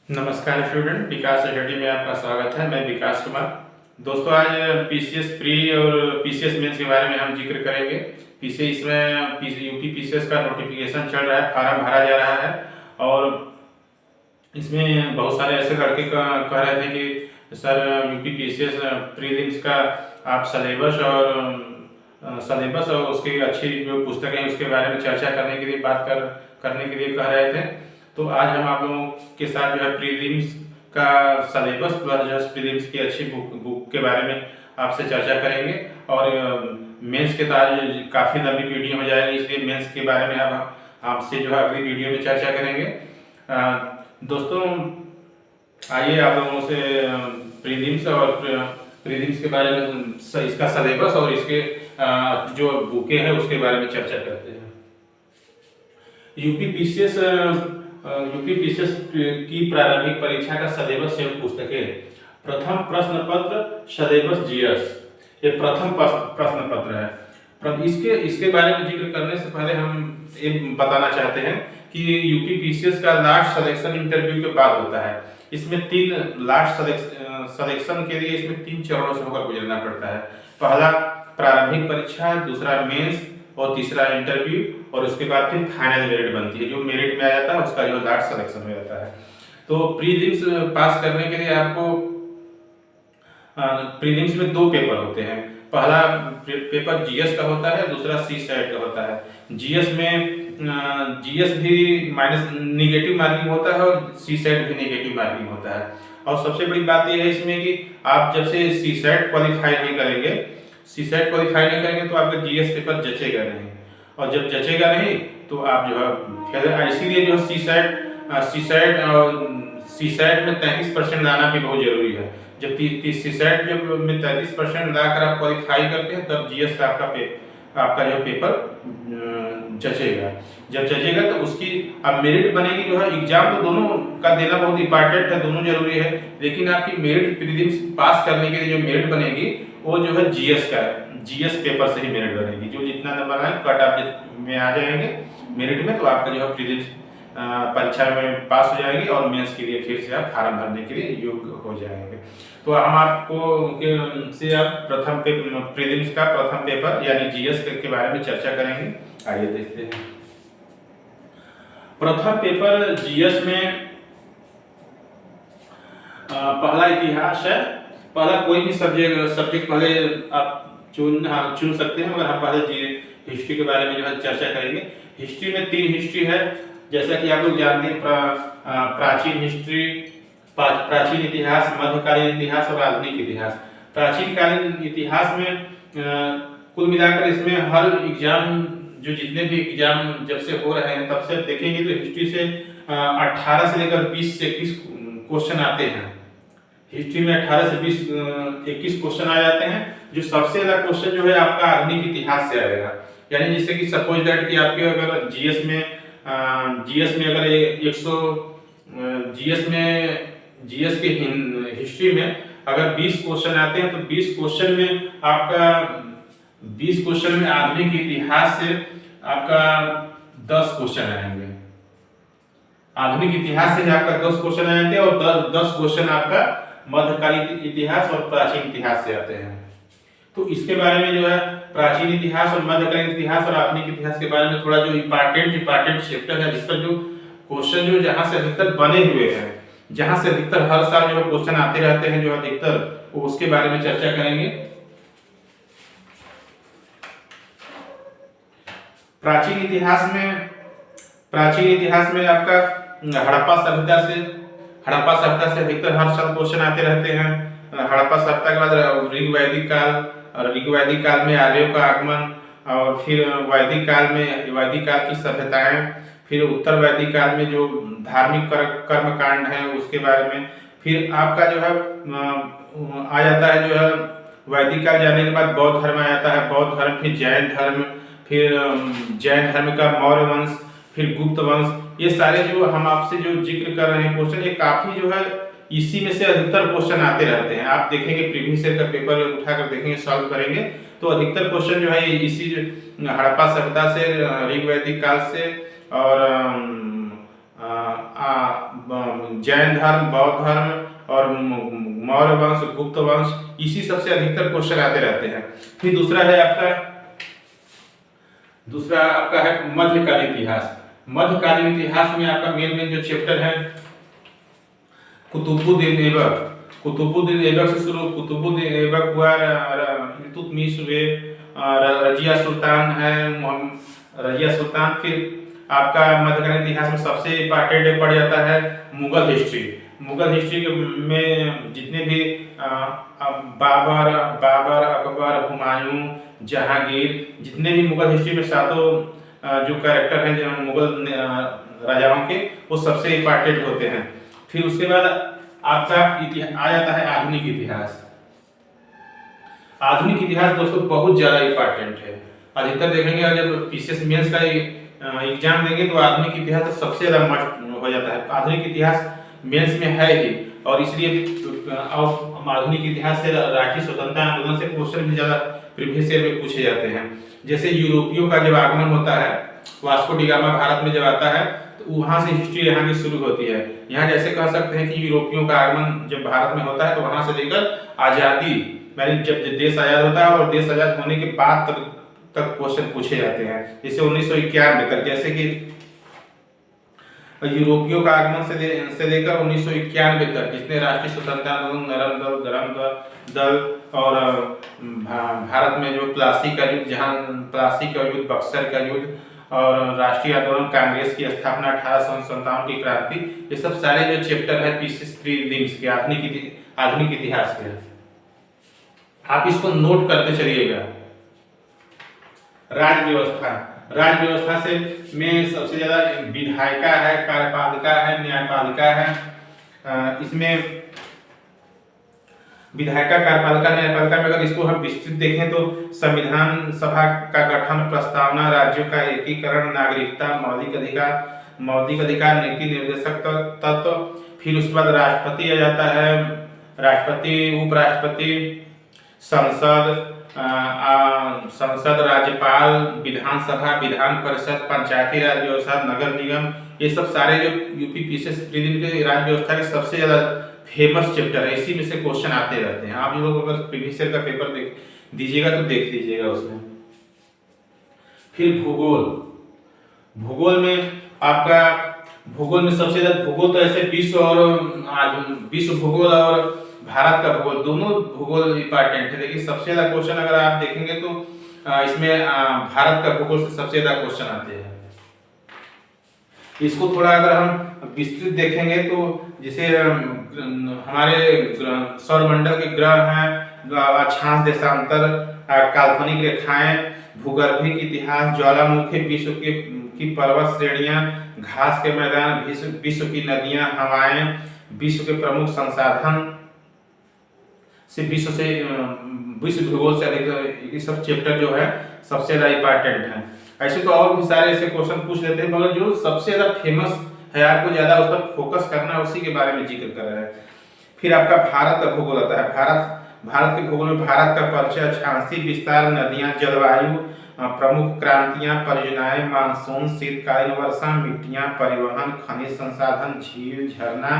नमस्कार स्टूडेंट, विकास एकेडमी में आपका स्वागत है। मैं विकास कुमार। दोस्तों, आज पीसीएस प्री और पीसीएस मेंस के बारे में हम जिक्र करेंगे। पीसीएस में यूपी पीसीएस का नोटिफिकेशन चल रहा है, फार्म भरा जा रहा है और इसमें बहुत सारे ऐसे लड़के कह रहे थे कि सर यूपी पीसीएस प्रीलिम्स का आप सलेबस और उसकी अच्छी जो पुस्तकें हैं उसके बारे में चर्चा करने के लिए करने के लिए कह रहे थे। तो आज हम आप लोगों के साथ जो है प्रीलिम्स का सलेबस प्लस जो प्रीलिम्स की अच्छी बुक के बारे में आपसे चर्चा करेंगे। और मेंस के बाद काफ़ी लंबी वीडियो हो जाएगी, इसलिए मेंस के बारे में अब आपसे जो है अगली वीडियो में चर्चा करेंगे। दोस्तों, आइए आप लोगों से प्रीलिम्स के बारे में, इसका सलेबस और इसके जो बुकें हैं उसके बारे में चर्चा करते हैं। यूपी पीसीएस की प्रारंभिक परीक्षा का सलेबस एवं पुस्तकें। प्रथम प्रश्न पत्र सलेबस जीएस, ये प्रथम प्रश्न पत्र है। इसके बारे में जिक्र करने से पहले हम ये बताना चाहते हैं कि यूपी पीसीएस का लास्ट सिलेक्शन इंटरव्यू के बाद होता है। इसमें सिलेक्शन के लिए इसमें 3 चरणों से होकर गुजरना पड़ता है। पहला प्रारंभिक परीक्षा, दूसरा मेंस और तीसरा इंटरव्यू, और उसके बाद फिर फाइनल मेरिट बनती है। जो मेरिट में आ जाता है उसका जो लास्ट सिलेक्शन हो जाता है। तो प्रीलिम्स पास करने के लिए आपको प्रीलिम्स में 2 पेपर होते हैं। पहला पेपर जीएस का होता है, दूसरा सी सेट का होता है। जीएस भी माइनस निगेटिव मार्किंग होता है और सी सेट भी निगेटिव मार्किंग होता है। और सबसे बड़ी बात यह है इसमें कि आप जब से सी सेट क्वालिफाई नहीं करेंगे तो आपका जीएस पेपर जचेगा नहीं, और जब जचेगा नहीं तो आप जो है इसीलिए जो सी सेट में 33% लाना भी बहुत जरूरी है। जब सी सेट में 33% लाकर आप क्वालिफाई करते हैं तब जीएस का आपका जो पेपर जचेगा। जब जचेगा तो उसकी अब मेरिट बनेगी। जो है एग्जाम तो दोनों का देना बहुत इंपॉर्टेंट है, दोनों जरूरी है, लेकिन आपकी मेरिट प्रीलिम्स पास करने के लिए जो मेरिट बनेगी वो जो है जीएस पेपर से ही मेरिट बनेगी। जो जितना नंबर है कट ऑफ में आ जाएंगे मेरिट में, तो आपका जो है प्रीलिम्स परीक्षा में पास हो जाएगी और मेंस के लिए फिर से आप फार्म भरने के लिए योग्य हो जाएंगे। तो हम आपको प्रथम प्रीलिम्स का प्रथम पेपर यानी जीएस के बारे में चर्चा करेंगे। आइए देखते हैं। प्रथम पेपर जीएस में पहला इतिहास है। पहला कोई भी सब्जेक्ट पहले आप चुन सकते हैं, मगर हम पहले हिस्ट्री के बारे में जो है चर्चा करेंगे। हिस्ट्री में 3 हिस्ट्री है, जैसा कि आप लोग जानते हैं। प्राचीन इतिहास, मध्यकालीन इतिहास और आधुनिक इतिहास। प्राचीन कालीन इतिहास में कुल मिलाकर इसमें हर एग्जाम, जो जितने भी एग्जाम जब से हो रहे हैं तब से देखेंगे तो हिस्ट्री से 18 से लेकर 20 से 21 क्वेश्चन आते हैं। हिस्ट्री में 18 से 21 क्वेश्चन आ जाते हैं। जो सबसे ज्यादा क्वेश्चन जो है आपका आधुनिक इतिहास से आएगा। यानी जिससे कि सपोज दैट कि आपके अगर जीएस में अगर 100 जीएस के हिस्ट्री में अगर 20 क्वेश्चन आते हैं तो 20 क्वेश्चन में आधुनिक इतिहास से आपका 10 क्वेश्चन आएंगे। आधुनिक इतिहास से आपका 10 क्वेश्चन आ जाते हैं और 10 क्वेश्चन आपका मध्यकालीन इतिहास और प्राचीन इतिहास से आते हैं। तो इसके बारे में जो है प्राचीन इतिहास और मध्यकालीन इतिहास और आधुनिक इतिहास के बारे में थोड़ा जो इम्पोर्टेंट चैप्टर है, जिस पर जो क्वेश्चन जो जहां से अधिकतर बने हुए हैं, जहां से अधिकतर हर साल जो क्वेश्चन आते रहते हैं, जो अधिकतर उसके बारे में चर्चा करेंगे। प्राचीन इतिहास में आपका हड़प्पा सभ्यता से अधिकतर हर साल क्वेश्चन आते रहते हैं। हड़प्पा सभ्यता के बाद ऋग्वैदिक काल में आर्यों का आगमन, और फिर वैदिक काल की सभ्यताएं, फिर उत्तर वैदिक काल में जो धार्मिक कर्मकांड है उसके बारे में। फिर आपका जो है आ जाता है जो है वैदिक काल जाने के बाद बौद्ध धर्म आ जाता है। बौद्ध धर्म, फिर जैन धर्म का मौर्य वंश, फिर गुप्त वंश। ये सारे जो हम आपसे जो जिक्र कर रहे हैं क्वेश्चन, ये काफी जो है इसी में से अधिकतर क्वेश्चन आते रहते हैं। आप देखेंगे प्रीवियस ईयर का पेपर उठाकर देखेंगे, सॉल्व करेंगे तो अधिकतर क्वेश्चन जो है इसी हड़प्पा सभ्यता से, ऋग्वैदिक काल से और जैन धर्म, बौद्ध धर्म और मौर्य वंश, गुप्त वंश, इसी सबसे अधिकतर क्वेश्चन आते रहते हैं। फिर दूसरा आपका है मध्यकालीन इतिहास। मध्यकालीन इतिहास में आपका मेन जो चैप्टर है कुतुबुद्दीन ऐबक। कुतुबुद्दीन ऐबक से शुरू, कुतुबुद्दीन ऐबक हुआ, इल्तुतमिश हुए, रजिया सुल्तान है, रजिया सुल्तान। फिर आपका मध्यकालीन इतिहास में सबसे इम्पोर्टेंट पड़ जाता है मुगल हिस्ट्री। मुगल हिस्ट्री में जितने भी बाबर, अकबर, हुमायूं, जहांगीर, जितने भी मुगल हिस्ट्री में सातों जो कैरेक्टर हैं जो मुगल राजाओं के, वो सबसे इम्पोर्टेंट होते हैं। फिर उसके बाद आपका आ जाता है आधुनिक इतिहास। आधुनिक इतिहास दोस्तों बहुत ज्यादा इम्पोर्टेंट है। अधिकतर देखेंगे जब पीसीएस मेंस का एग्जाम देंगे तो आधुनिक इतिहास तो सबसे ज्यादा मस्ट हो जाता है। आधुनिक इतिहास मेंस में है ही, और इसलिए आधुनिक इतिहास से राष्ट्रीय स्वतंत्रता आंदोलन से क्वेश्चन भी ज्यादा प्रीवियस ईयर में पूछे जाते हैं। जैसे यूरोपियों का जब आगमन होता है, वास्को डी गामा भारत में जब आता है, तो वहां से हिस्ट्री यहाँ की शुरू होती है। यहाँ जैसे कह सकते हैं कि यूरोपियों का आगमन जब भारत में होता है तो वहां से लेकर आजादी, यानी जब देश आजाद होता है और देश आजाद होने के बाद तक क्वेश्चन पूछे जाते हैं। जैसे 1991 तक, जैसे कि यूरोपियों का आगमन से लेकर 1991 तक जितने राष्ट्रीय स्वतंत्रता आंदोलन, नरम दल, गरम दल और भारत में जो प्लासी का युद्ध, जहां प्लासी का युद्ध, बक्सर का युद्ध और राष्ट्रीय आंदोलन, कांग्रेस की स्थापना, 1857 की क्रांति, ये सब सारे जो चैप्टर है पीसीएस प्रीलिम्स के आधुनिक इतिहास के, आप इसको नोट करते चलिएगा। राज्य व्यवस्था से में सबसे ज्यादा विधायिका है, कार्यपालिका है, न्यायपालिका है। इसमें विधायिका, कार्यपालिका, न्यायपालिका में अगर इसको हम विस्तृत देखें तो संविधान सभा का गठन, प्रस्तावना, राज्यों का एकीकरण, नागरिकता, मौलिक अधिकार, नीति निर्देशक तत्व। फिर उसके बाद राष्ट्रपति आ जाता है, राष्ट्रपति, उपराष्ट्रपति, संसद, राज्यपाल, विधानसभा, विधान परिषद, पंचायती राज व्यवस्था, नगर निगम, ये सब सारे जो यूपी पीसीएस प्रीलिम के राज्य व्यवस्था के सबसे ज्यादा फेमस चैप्टर है। इसी में से क्वेश्चन आते रहते हैं। आप लोग अगर प्रीवियस ईयर का पेपर देख दीजिएगा तो देख लीजिएगा उसमें। फिर भूगोल में आपका, भूगोल में सबसे ज्यादा, भूगोल तो ऐसे विश्व भूगोल और भारत का भूगोल, दोनों भूगोल इंपॉर्टेंट है, लेकिन सबसे ज्यादा क्वेश्चन अगर आप देखेंगे तो इसमें भारत का भूगोल से सबसे ज्यादा क्वेश्चन आते हैं। इसको थोड़ा अगर हम विस्तृत देखेंगे तो जैसे हमारे सौरमंडल के ग्रह हैं, अक्षांश, देशांतर, काल्पनिक रेखाएं, भूगर्भिक इतिहास, ज्वालामुखी, विश्व की पर्वत श्रेणियां, घास के मैदान, विश्व की नदियां, हवाएं, विश्व के प्रमुख संसाधन विश्व भूगोल से अधिक, ये सब चैप्टर जो है सबसे ज्यादा इंपॉर्टेंट है। ऐसे तो और भी सारे ऐसे क्वेश्चन पूछ लेते हैं, मगर जो सबसे ज्यादा फेमस है, आपको ज्यादा उस पर फोकस करना है, उसी के बारे में जिक्र कर रहे हैं। फिर आपका भारत का भूगोल आता है। भारत के भूगोल में भारत का परिचय, अक्षांशीय विस्तार, नदियां, जलवायु, प्रमुख क्रांतियां, परियोजनाएं, मानसून, शीतकालीन वर्षा, मिट्टियां, परिवहन, खनिज संसाधन, झील, झरना,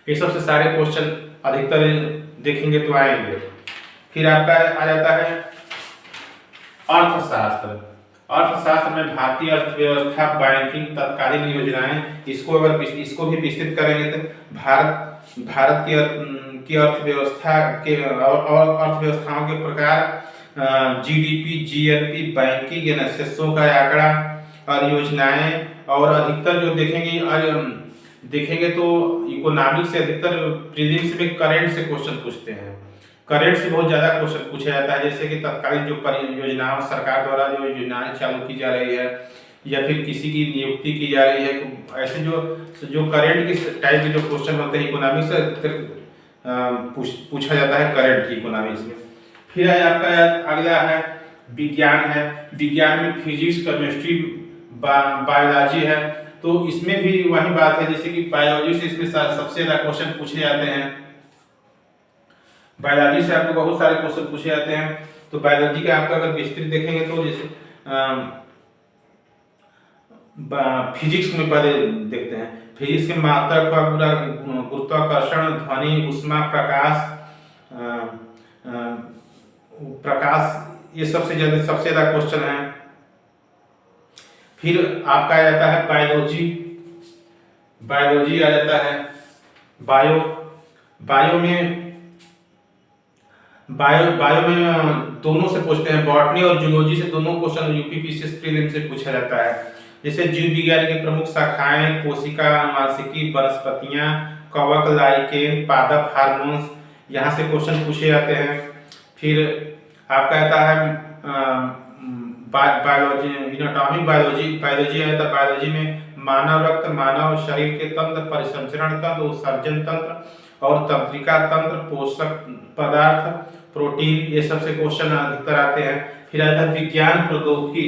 ये सबसे सारे क्वेश्चन अधिकतर देखेंगे तो आएंगे। फिर आपका आ जाता है अर्थशास्त्र में भारतीय अर्थव्यवस्था, बैंकिंग, तत्कालीन योजनाएं, इसको भी विस्तृत करेंगे तो भारत की अर्थव्यवस्था के और अर्थव्यवस्थाओं के प्रकार, जीडीपी, जीएनपी, बैंकिंग, एनएसएसओ का आंकड़ा और योजनाएं, और अधिकतर जो देखेंगे तो इकोनॉमिक्स से अधिकतर प्रीलिम्स में करंट से क्वेश्चन पूछते हैं। करंट से बहुत ज्यादा क्वेश्चन पूछा जाता है, जैसे कि तत्कालीन जो परियोजनाओं, सरकार द्वारा जो योजनाएं चालू की जा रही है या फिर किसी की नियुक्ति की जा रही है, ऐसे जो करंट के टाइप के जो क्वेश्चन होते हैं इकोनॉमिक्स से पूछा जाता है करंट की इकोनॉमिक्स में। फिर आपका अगला है विज्ञान में फिजिक्स, केमिस्ट्री, बायोलॉजी है। तो इसमें भी वही बात है, जैसे कि बायोलॉजी से इसमें सबसे ज्यादा क्वेश्चन पूछे जाते हैं। बायोलॉजी से आपको बहुत सारे क्वेश्चन पूछे जाते हैं। तो बायोलॉजी का आपका अगर विस्तृत देखेंगे तो जैसे फिजिक्स में पहले देखते हैं। फिजिक्स के मात्रक का पूरा गुरुत्वाकर्षण, ध्वनि, ऊष्मा, प्रकाश, ये सबसे ज्यादा क्वेश्चन है। फिर आपका आ जाता है बायोलॉजी, आ जाता है। बायो में दोनों से पूछते हैं, बॉटनी और जूलॉजी से दोनों क्वेश्चन यूपीपीसीएस प्रीलिम से पूछा जाता है। जैसे जीव विज्ञान की प्रमुख शाखाएं कोशिका, आनुवांशिकी, वनस्पतियां, कवक, लाइकेन, पादप, हार्मोन्स, यहाँ से क्वेश्चन पूछे जाते हैं। फिर आपका आता है बायोलॉजी, एनाटॉमिक बायोलॉजी आता है। बायोलॉजी में मानव रक्त, मानव शरीर के तंत्र, परिसंचरण तंत्र, उत्सर्जन तंत्र और तंत्रिका तंत्र, पोषक पदार्थ, प्रोटीन, ये सबसे क्वेश्चन अधिकतर आते हैं। फिर आता है विज्ञान प्रौद्योगिकी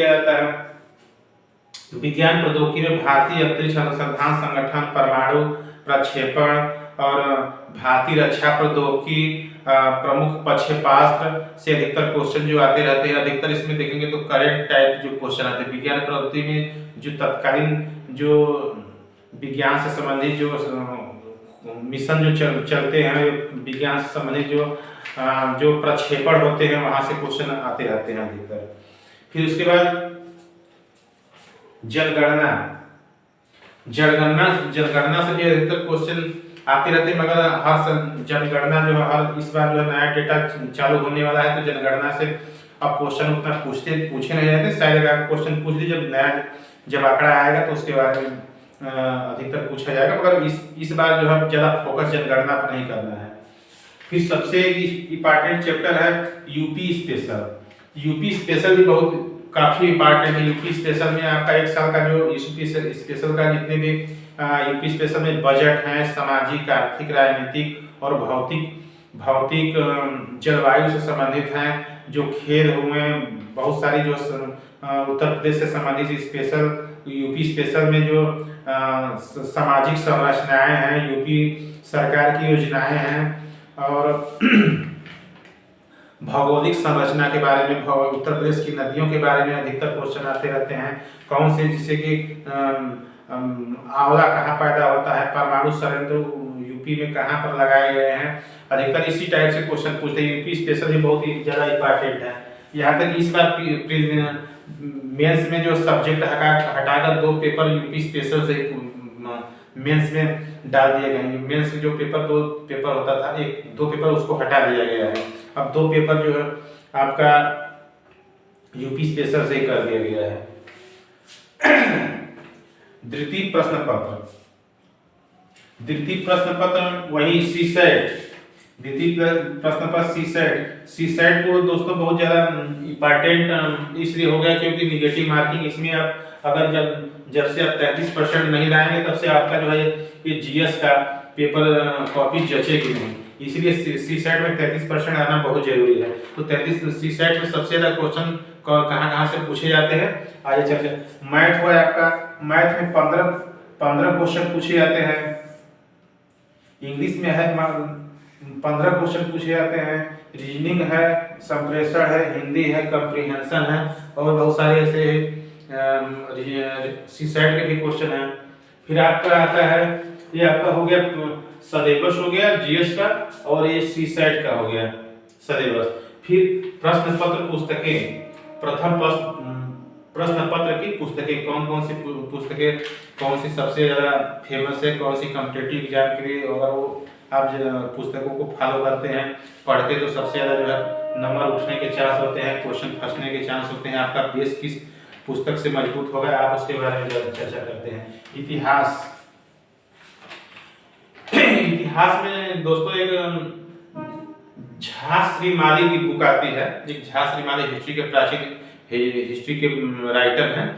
आता है। विज्ञान प्रौद्योगिकी में भारतीय अंतरिक्ष अनुसंधान संगठन, परमाणु प्रक्षेपण और भारतीय रक्षा प्रौद्योगिकी, प्रमुख प्रक्षेपास्त्र से अधिकतर क्वेश्चन जो आते रहते हैं। अधिकतर इसमें देखेंगे तो करंट टाइप जो क्वेश्चन आते हैं। विज्ञान प्रौद्योगिकी में जो तत्कालीन जो विज्ञान से संबंधित जो मिशन जो चलते हैं, विज्ञान से संबंधित जो प्रक्षेपण होते हैं, वहां से क्वेश्चन आते रहते हैं अधिकतर। फिर उसके बाद जनगणना से भी अधिकतर क्वेश्चन आते रहते हैं। मगर हर जनगणना जो हर इस बार जो नया डेटा चालू होने वाला है, तो जनगणना से अब क्वेश्चन उतना पूछे नहीं जाते। शायद अगर क्वेश्चन पूछ लीजिए, जब आंकड़ा आएगा तो उसके बारे में अधिकतर पूछा जाएगा। मगर इस बार जो है ज्यादा फोकस जनगणना पर नहीं करना है। फिर सबसे इम्पोर्टेंट चैप्टर है यूपी स्पेशल भी बहुत काफी इम्पोर्टेंट है। यूपी स्पेशल में आपका एक साल का जो यूपी स्पेशल का जितने भी यूपी स्पेशल में बजट है, सामाजिक, आर्थिक, राजनीतिक और भौतिक जलवायु से संबंधित हैं। जो खेल हुए, बहुत सारी जो उत्तर प्रदेश से संबंधित स्पेशल यूपी स्पेशल में जो सामाजिक संरचनाएं हैं, यूपी सरकार की योजनाएं हैं और भौगोलिक संरचना के बारे में, उत्तर प्रदेश की नदियों के बारे में अधिकतर क्वेश्चन आते रहते हैं। कौन से, जैसे कि आंवला कहाँ पैदा होता है, परमाणु संयंत्र यूपी में कहाँ पर लगाए गए हैं, अधिकतर इसी टाइप से क्वेश्चन पूछते हैं। यूपी स्पेशल भी बहुत ही ज्यादा इम्पोर्टेंट है। यहाँ तक इस बार मेंस में जो सब्जेक्ट हटाकर 2 पेपर यूपी स्पेशल से मेंस में डाल दिए गए। मेंस जो दो पेपर होता था, 2 पेपर उसको हटा दिया गया है। अब 2 पेपर जो है आपका यूपी स्पेशल से कर दिया गया है। द्वितीय प्रश्न पत्र वही सीसेट को दोस्तों बहुत ज्यादा इम्पोर्टेंट इसलिए हो गया क्योंकि निगेटिव मार्किंग इसमें आप अगर जब से आप 33% नहीं लाएंगे, तब से आपका जो है ये जीएस का पेपर कॉपी जचेगी नहीं। इसलिए सीसेट में 33% आना बहुत जरूरी है। तो 33 सीसेट में सबसे ज्यादा क्वेश्चन कहाँ से पूछे जाते हैं, आइए चर्चा। मैथ हुआ आपका, मैथ में 15 क्वेश्चन पूछे जाते हैं। इंग्लिश में है 15 क्वेश्चन पूछे जाते हैं। रीजनिंग है, संप्रेषण है, हिंदी है, कंप्रीहेंशन है और बहुत सारे ऐसे सीसेट के भी क्वेश्चन है। फिर आपका आता है, ये आपका हो गया सिलेबस हो गया जीएस का, और ये सीसेट का हो गया सिलेबस। फिर प्रश्न पत्र पुस्तकें, प्रथम प्रश्न पत्र की पुस्तकें कौन सी पुस्तकें, कौन सी सबसे ज़्यादा फेमस है, कौन सी कॉम्पिटिटिव एग्जाम के लिए, अगर वो आप पुस्तकों को फॉलो करते हैं, पढ़ते, तो सबसे ज़्यादा जो है नंबर उठने के चांस होते हैं, क्वेश्चन फंसने के चांस होते हैं। आपका बेस किस पुस्तक से मजबूत होगा, आप उसके बारे में चर्चा करते हैं। इतिहास में दोस्तों एक झा श्रीमाली की बुक आती है। एक झा श्रीमाली हिस्ट्री के प्राचीन हिस्ट्री के राइटर हैं।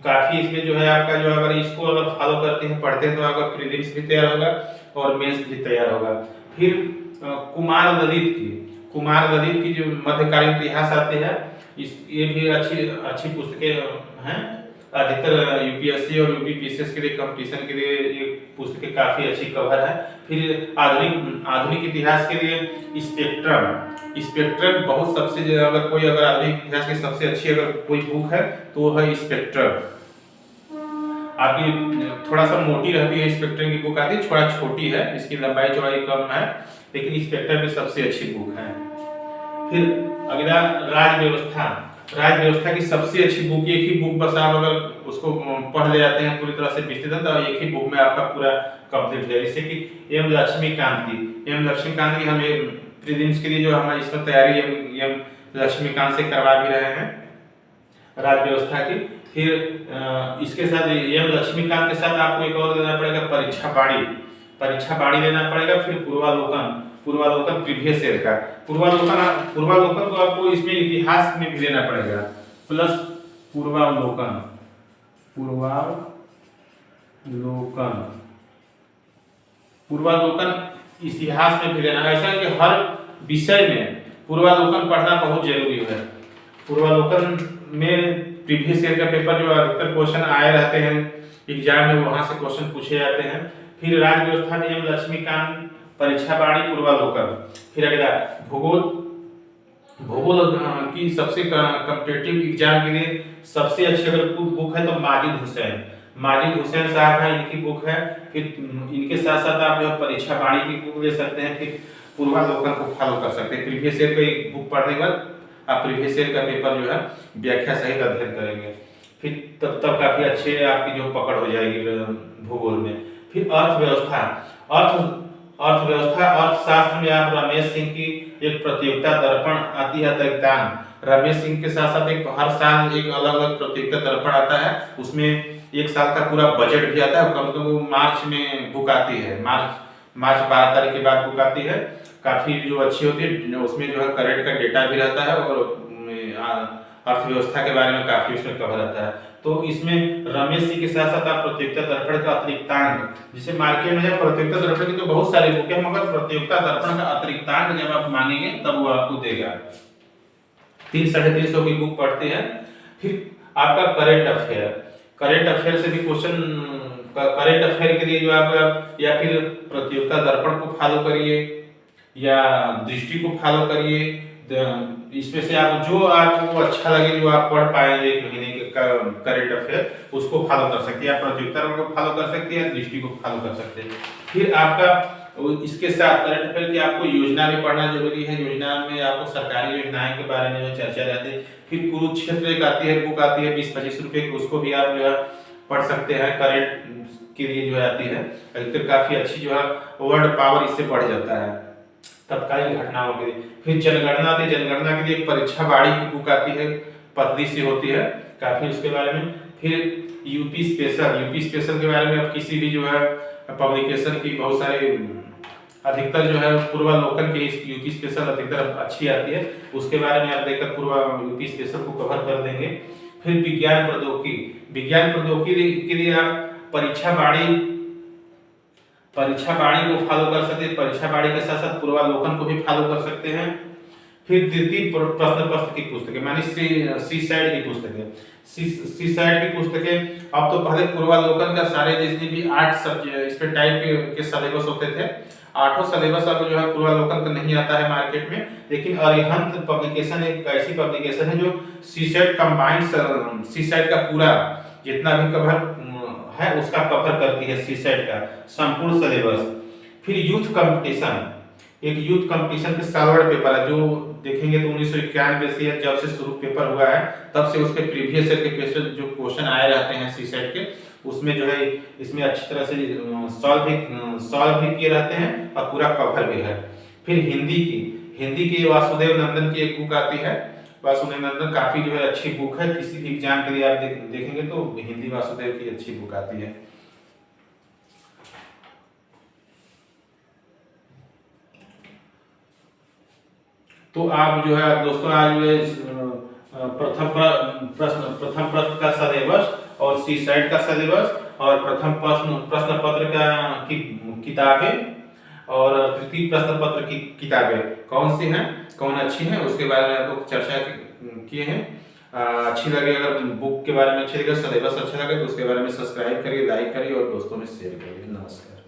काफी इसमें जो है आपका जो अगर इसको अगर फॉलो करते हैं, पढ़ते हैं, तो आपका प्रीलिम्स भी तैयार होगा और मेंस भी तैयार होगा। फिर कुमार ललित की जो मध्यकालीन इतिहास आते हैं, ये भी अच्छी पुस्तकें हैं। अधिकतर यूपीएससी और यूपीपीसीएस के लिए कंपटीशन के लिए ये पुस्तकें काफी अच्छी कवर है। फिर आधुनिक इतिहास के लिए स्पेक्ट्रम बहुत सबसे, अगर आधुनिक इतिहास की सबसे अच्छी अगर कोई बुक है तो वो है स्पेक्ट्रम। आपकी थोड़ा सा मोटी रहती है स्पेक्ट्रम की बुक, आती है थोड़ा छोटी है, इसकी लंबाई चौड़ाई कम है, लेकिन स्पेक्ट्रम भी सबसे अच्छी बुक है। फिर अगला राज व्यवस्था की सबसे अच्छी बुक, एक ही बुक बस आप अगर उसको पढ़ ले जाते हैं पूरी तरह से विस्तृत है तो एक ही बुक में आपका पूरा कंप्लीट है। जैसे कि एम लक्ष्मीकांत की हमें प्रीलिम्स के लिए जो हमारी इसमें तैयारी एम लक्ष्मीकांत से करवा भी रहे हैं राज व्यवस्था की। फिर इसके साथ एम लक्ष्मीकांत के साथ आपको एक और देना पड़ेगा परीक्षा बाड़ी लेना पड़ेगा। फिर पूर्वालोकन प्रीवियस ईयर का पूर्वालोकन तो आपको इसमें इतिहास में भी लेना पड़ेगा, प्लस पूर्वालोकन इतिहास में भी लेना। ऐसा है कि हर विषय में पूर्वालोकन पढ़ना बहुत जरूरी है। पूर्वालोकन में प्रीवियस ईयर का पेपर जो अधिकतर क्वेश्चन आए रहते हैं एग्जाम में, वहां से क्वेश्चन पूछे जाते हैं। फिर राज व्यवस्था नियम लक्ष्मीकांत परीक्षा बाड़ी पूर्वालोकन। फिर अगला भूगोल की सबसे कॉम्पिटिटिव एग्जाम के लिए सबसे अच्छी अगर बुक है तो माजिद हुसैन साहब है, इनकी बुक है। फिर इनके साथ साथ आप जो परीक्षा बाड़ी की बुक ले सकते हैं। फिर पूर्वालोकन को फॉलो कर सकते हैं। प्रीवियस ईयर का एक बुक पढ़ने के बाद आप प्रीवियस ईयर का पेपर जो है व्याख्या सहित अध्ययन करेंगे, फिर तब काफी अच्छे आपकी जो पकड़ हो जाएगी भूगोल में। फिर अर्थशास्त्र में आप रमेश सिंह की एक प्रतियोगिता दर्पण आती है अतिरिक्तांग। रमेश सिंह के साथ साथ एक हर साल एक अलग अलग प्रतियोगिता दर्पण आता है, उसमें एक साल का पूरा बजट भी आता है। कम से कम मार्च में बुक आती है, मार्च 12 तारीख के बाद बुक आती है, काफी जो अच्छी होती है। उसमें जो है करंट का डेटा भी रहता है और अर्थव्यवस्था के बारे में काफी उसमें कवर रहता है। तो इसमें रमेश सिंह के साथ साथ आप प्रतियोगिता दर्पण का अतिरिक्तांक, जिसे मार्केट में है प्रतियोगिता दर्पण की तो बहुत सारी बुक है, मगर प्रतियोगिता दर्पण का अतिरिक्तांक जब आप मांगेंगे तब वो आपको देगा। 300-350 की बुक पढ़ते हैं। फिर आपका करंट अफेयर से भी क्वेश्चन, करंट अफेयर के लिए जो आप या फिर प्रतियोगिता दर्पण को फॉलो करिए या दृष्टि को फॉलो करिए। इसमें से आप जो आपको अच्छा लगे, जो आप पढ़ पाएंगे एक महीने का करंट अफेयर, उसको फॉलो कर सकते हैं। आप प्रतियोगिता को फॉलो कर सकते हैं या दृष्टि को फॉलो कर सकते हैं। फिर आपका इसके साथ करंट अफेयर की आपको योजना भी पढ़ना जरूरी है। योजना में आपको सरकारी योजनाएं के बारे में जो चर्चा रहती है। फिर कुरुक्षेत्र एक आती है, बुक आती है 20-25 रुपए की, उसको भी आप जो है पढ़ सकते हैं। करंट के लिए जो आती है अधिकतर काफी अच्छी जो है वर्ड पावर इससे बढ़ जाता है तत्कालीन घटनाओं के लिए। फिर जनगणना के लिए एक परीक्षा बाड़ी की बुक आती है, पतली सी होती है काफी, उसके बारे में। फिर यूपी स्पेशल के बारे में आप किसी भी जो है पब्लिकेशन की बहुत सारे अधिकतर जो है पूर्वालोकन की यूपी स्पेशल अधिकतर अच्छी आती है, उसके बारे में आप देखकर यूपी स्पेशल को कवर कर देंगे। फिर विज्ञान प्रौद्योगिकी के लिए आप परीक्षा बाड़ी को फॉलो कर सकते हैं। परीक्षा बाड़ी के साथ साथ पूर्वालोकन को भी फॉलो कर सकते हैं। फिर द्वितीय प्रश्न पत्र की पुस्तकें, मानी सी साइड की पुस्तकें अब तो पहले पूर्वालोकन का सारे जितने भी 8 सब्जेक्ट इस पे टाइप के सिलेबस होते थे, 8 सिलेबस अब जो है पूर्वालोकन का नहीं आता है मार्केट में। लेकिन अरिहंत पब्लिकेशन एक ऐसी पब्लिकेशन है जो सीसेट कंबाइंड सीसेट का पूरा जितना भी कवर है उसका कवर करती है, सीसेट का संपूर्ण सिलेबस। फिर यूथ कंपटीशन के सालवर्ड पेपर है, जो देखेंगे तो 1991 से जब से शुरू पेपर हुआ है तब से उसके प्रीवियस ईयर के क्वेश्चन जो क्वेश्चन आए रहते हैं सीसेट के, उसमें जो है इसमें अच्छी तरह से सॉल्व भी किए रहते हैं और पूरा कवर भी है। फिर हिंदी की वासुदेव नंदन की एक बुक आती है। वासुदेव नंदन काफी जो है अच्छी बुक है, किसी भी एग्जाम के लिए आप देखेंगे तो हिंदी वासुदेव की अच्छी बुक आती है। तो आप जो है दोस्तों आज जो है प्रथम प्रश्न का सिलेबस और सी साइड का सिलेबस और प्रथम प्रश्न पत्र का की किताबें और तृतीय प्रश्न पत्र की किताबें कौन सी हैं, कौन अच्छी हैं, उसके बारे में आप लोग चर्चा किए हैं। अच्छी लगे, अगर बुक के बारे में अच्छी लगे, सिलेबस अच्छा लगे तो उसके बारे में सब्सक्राइब करिए, लाइक करिए और दोस्तों में शेयर करिए। नमस्कार।